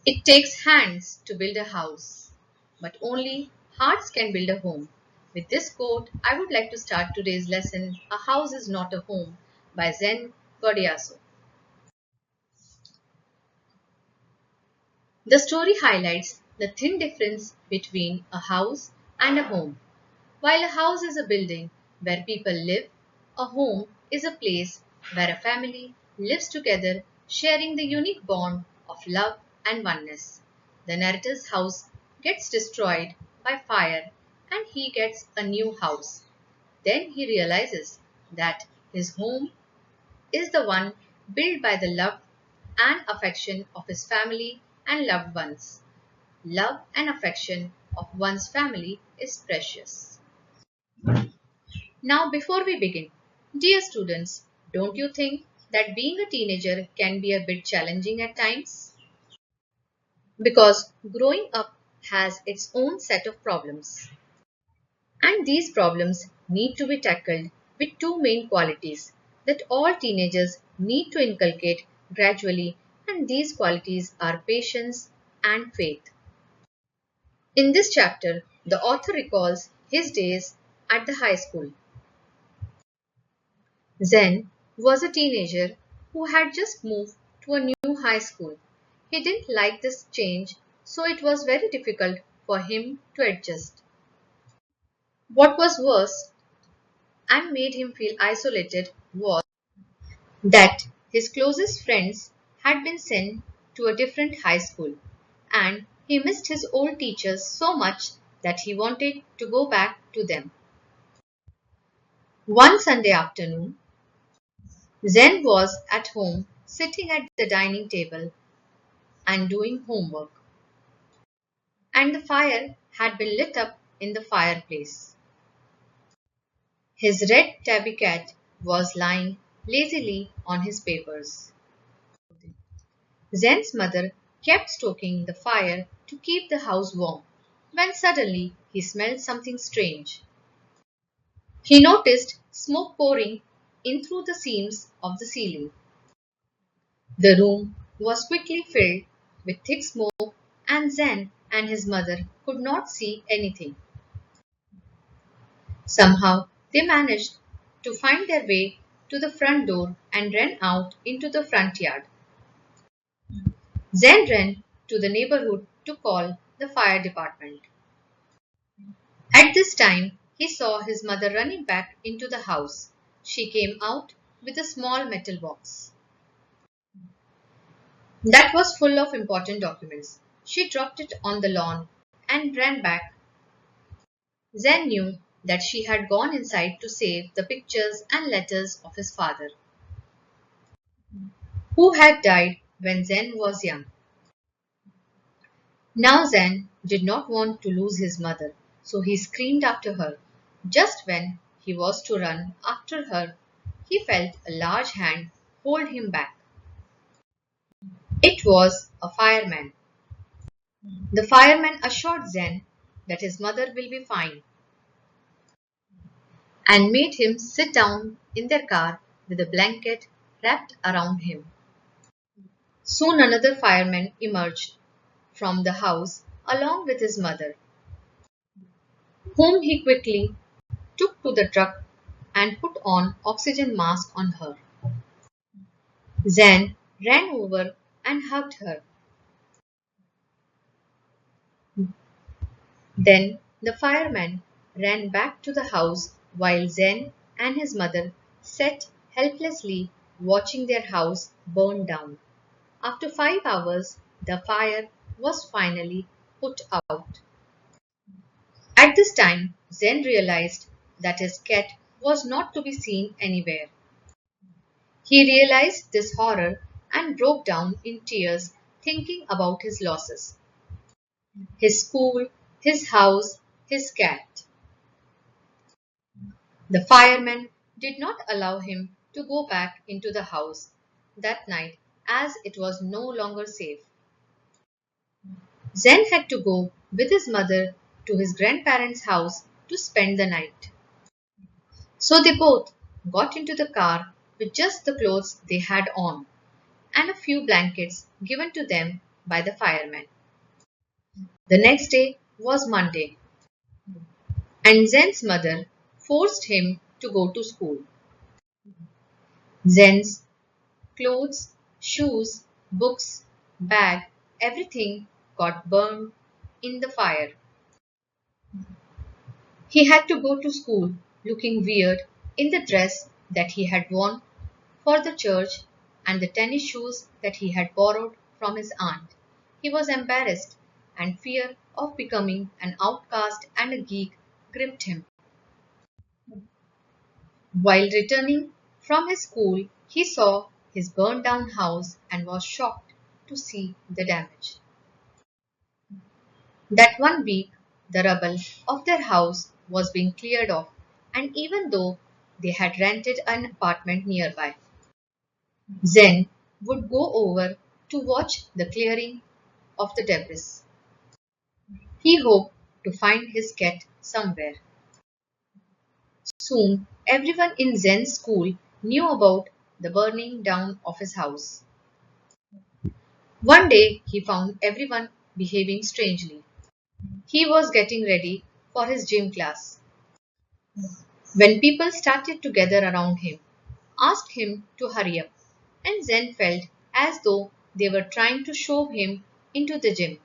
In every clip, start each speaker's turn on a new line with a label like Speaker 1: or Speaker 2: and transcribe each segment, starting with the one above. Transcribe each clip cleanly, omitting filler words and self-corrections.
Speaker 1: It takes hands to build a house, but only hearts can build a home. With this quote, I would like to start today's lesson, A House is Not a Home by Zen Gaudiaso. The story highlights the thin difference between a house and a home. While a house is a building where people live, a home is a place where a family lives together, sharing the unique bond of love and oneness. The narrator's house gets destroyed by fire and he gets a new house. Then he realizes that his home is the one built by the love and affection of his family and loved ones. Love and affection of one's family is precious. Now, before we begin, dear students, don't you think that being a teenager can be a bit challenging at times? Because growing up has its own set of problems. And these problems need to be tackled with two main qualities that all teenagers need to inculcate gradually, and these qualities are patience and faith. In this chapter, the author recalls his days at the high school. Zen was a teenager who had just moved to a new high school. He didn't like this change, so it was very difficult for him to adjust. What was worse and made him feel isolated was that his closest friends had been sent to a different high school, and he missed his old teachers so much that he wanted to go back to them. One Sunday afternoon, Zen was at home sitting at the dining table and doing homework, and the fire had been lit up in the fireplace. His red tabby cat was lying lazily on his papers. Zen's mother kept stoking the fire to keep the house warm, when suddenly he smelled something strange. He noticed smoke pouring in through the seams of the ceiling. The room was quickly filled with thick smoke, and Zen and his mother could not see anything. Somehow they managed to find their way to the front door and ran out into the front yard. Zen ran to the neighborhood to call the fire department. At this time, he saw his mother running back into the house. She came out with a small metal box that was full of important documents. She dropped it on the lawn and ran back. Zen knew that she had gone inside to save the pictures and letters of his father, who had died when Zen was young. Now Zen did not want to lose his mother, so he screamed after her. Just when he was to run after her, he felt a large hand hold him back. It was a fireman. The fireman assured Zen that his mother will be fine and made him sit down in their car with a blanket wrapped around him. Soon another fireman emerged from the house along with his mother, whom he quickly took to the truck and put on oxygen mask on her. Zen ran over and hugged her. Then the fireman ran back to the house while Zen and his mother sat helplessly watching their house burn down. After 5 hours, the fire was finally put out. At this time, Zen realized that his cat was not to be seen anywhere. He realized this horror and broke down in tears thinking about his losses. His school, his house, his cat. The fireman did not allow him to go back into the house that night as it was no longer safe. Zen had to go with his mother to his grandparents' house to spend the night. So they both got into the car with just the clothes they had on and a few blankets given to them by the fireman. The next day was Monday, and Zen's mother forced him to go to school. Zen's clothes, shoes, books, bag, everything got burned in the fire. He had to go to school looking weird in the dress that he had worn for the church and the tennis shoes that he had borrowed from his aunt. He was embarrassed, and fear of becoming an outcast and a geek gripped him. While returning from his school, he saw his burned down house and was shocked to see the damage. That one week, the rubble of their house was being cleared off, and even though they had rented an apartment nearby, Zen would go over to watch the clearing of the debris. He hoped to find his cat somewhere. Soon, everyone in Zen's school knew about the burning down of his house. One day, he found everyone behaving strangely. He was getting ready for his gym class when people started to gather around him, asked him to hurry up, and Zen felt as though they were trying to shove him into the gym.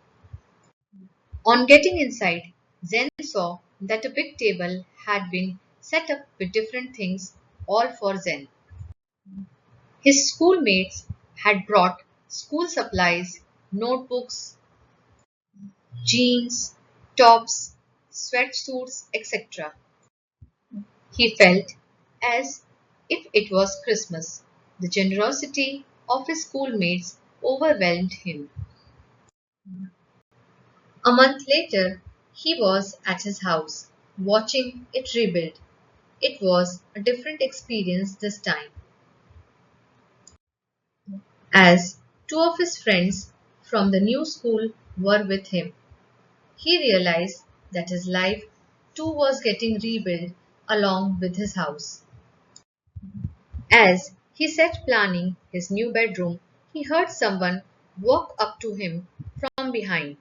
Speaker 1: On getting inside, Zen saw that a big table had been set up with different things, all for Zen. His schoolmates had brought school supplies, notebooks, jeans, tops, sweatsuits, etc. He felt as if it was Christmas. The generosity of his schoolmates overwhelmed him. A month later, he was at his house, watching it rebuild. It was a different experience this time, as two of his friends from the new school were with him. He realized that his life too was getting rebuilt along with his house. As he sat planning his new bedroom, he heard someone walk up to him from behind.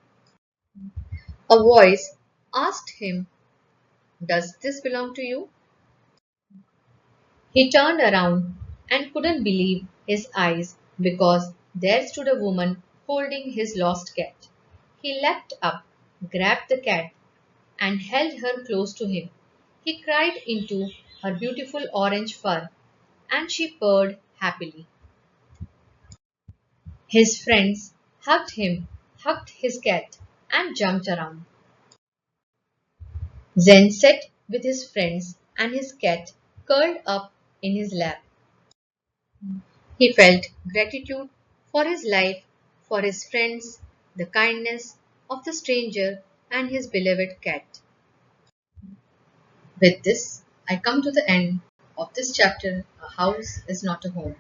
Speaker 1: A voice asked him, "Does this belong to you?" He turned around and couldn't believe his eyes because there stood a woman holding his lost cat. He leapt up, grabbed the cat, and held her close to him. He cried into her beautiful orange fur, and she purred happily. His friends hugged him, hugged his cat, and jumped around. Zen sat with his friends and his cat curled up in his lap. He felt gratitude for his life, for his friends, the kindness of the stranger, and his beloved cat. With this, I come to the end of this chapter. A house is not a home.